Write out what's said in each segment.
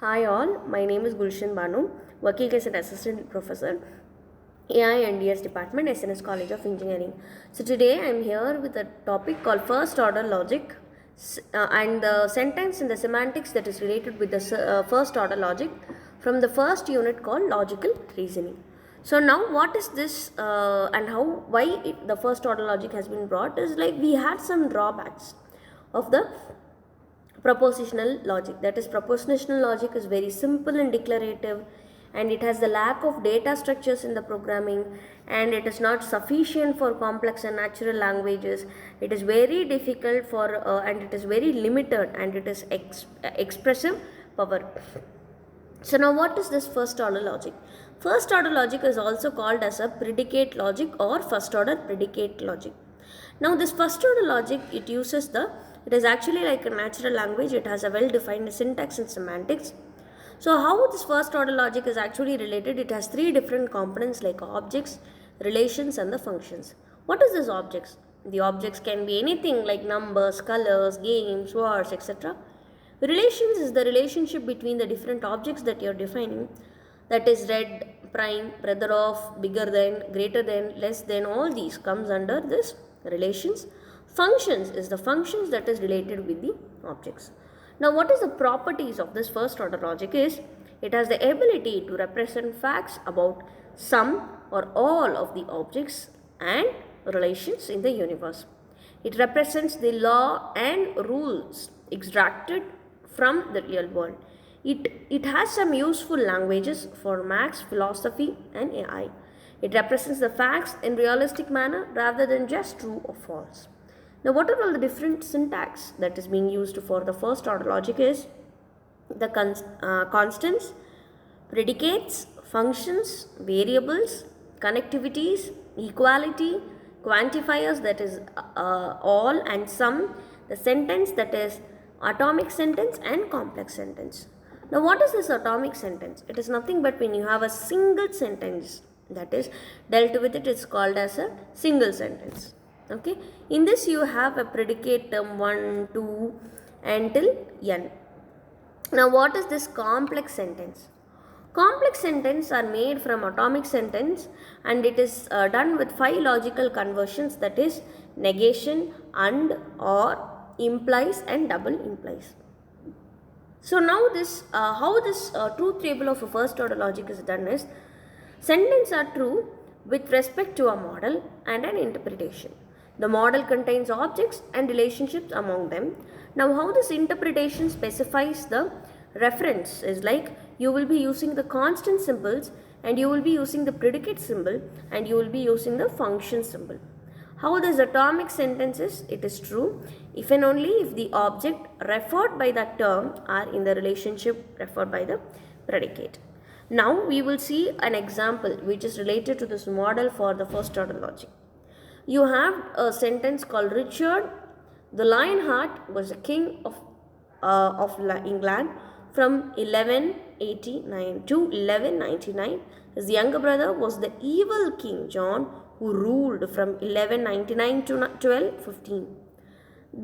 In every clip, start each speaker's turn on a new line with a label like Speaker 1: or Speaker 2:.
Speaker 1: Hi all, my name is Gulshan Banu, working as an assistant professor, AI and DS department, SNS College of Engineering. So today I am here with a topic called first order logic and the sentence and the semantics that is related with the first order logic from the first unit called logical reasoning. So now what is this and the first order logic has been brought is like we had some drawbacks of the propositional logic. That is, propositional logic is very simple and declarative, and it has the lack of data structures in the programming, and it is not sufficient for complex and natural languages. It is very difficult for and it is very limited, and it is expressive power. So now what is this first order logic? First order logic is also called as a predicate logic or first order predicate logic. Now this first order logic, it is actually like a natural language. It has a well defined syntax and semantics. So how this first order logic is actually related? It has three different components like objects, relations and the functions. What is this objects? The objects can be anything like numbers, colors, games, words, etc. Relations is the relationship between the different objects that you are defining. That is red, prime, brother of, bigger than, greater than, less than, all these comes under this relations. Functions is the functions that is related with the objects. Now what is the properties of this first order logic is it has the ability to represent facts about some or all of the objects and relations in the universe. It represents the law and rules extracted from the real world. It has some useful languages for maths, philosophy and AI. It represents the facts in realistic manner rather than just true or false. Now what are all the different syntax that is being used for the first order logic is the constants, predicates, functions, variables, connectivities, equality, quantifiers that is all and some, the sentence that is atomic sentence and complex sentence. Now what is this atomic sentence? It is nothing but when you have a single sentence that is dealt with it, it's called as a single sentence. Okay, in this you have a predicate term 1, 2 until n. Now what is this complex sentence? Complex sentences are made from atomic sentence, and it is done with 5 logical conversions, that is negation, and, or, implies and double implies. So now this how this truth table of a first order logic is done is sentences are true with respect to a model and an interpretation. The model contains objects and relationships among them. Now how this interpretation specifies the reference is like you will be using the constant symbols, and you will be using the predicate symbol, and you will be using the function symbol. How this atomic sentence is, it is true if and only if the object referred by that term are in the relationship referred by the predicate. Now we will see an example which is related to this model for the first order logic. You have a sentence called Richard the Lionheart was a king of England from 1189 to 1199. His younger brother was the evil King John, who ruled from 1199 to 1215.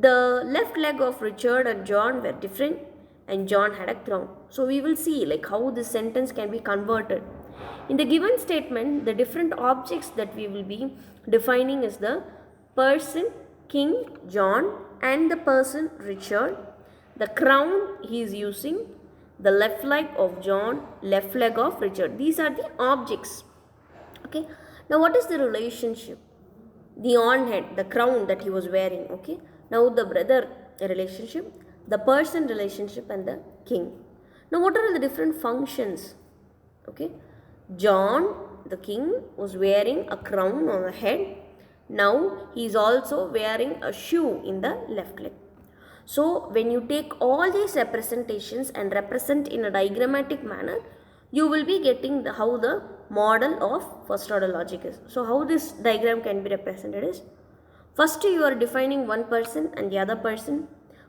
Speaker 1: The left leg of Richard and John were different, and John had a crown. So we will see like how this sentence can be converted. In the given statement, the different objects that we will be defining is the person King John and the person Richard. The crown he is using, the left leg of John, left leg of Richard. These are the objects. Okay. Now what is the relationship? The on head, the crown that he was wearing. Okay. Now the brother relationship, the person relationship and the king. Now what are the different functions? Okay. John the king was wearing a crown on the head. Now he is also wearing a shoe in the left leg. So when you take all these representations and represent in a diagrammatic manner, you will be getting how the model of first order logic is. So how this diagram can be represented is, first you are defining one person and the other person.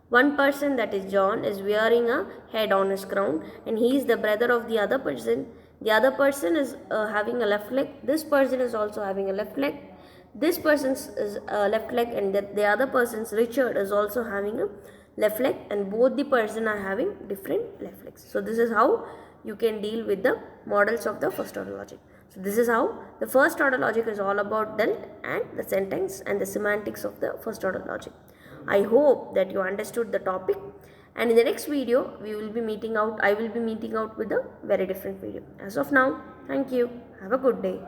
Speaker 1: One person, that is John, is wearing a head on his crown, and he is the brother of the other person. The other person is having a left leg. This person is also having a left leg. This person's is left leg, and the other person's Richard is also having a left leg, and both the person are having different left legs. So this is how you can deal with the models of the first order logic. So this is how the first order logic is all about dealt and the syntax and the semantics of the first order logic. I hope that you understood the topic, and in the next video I will be meeting out with a very different video. As of now, thank you. Have a good day.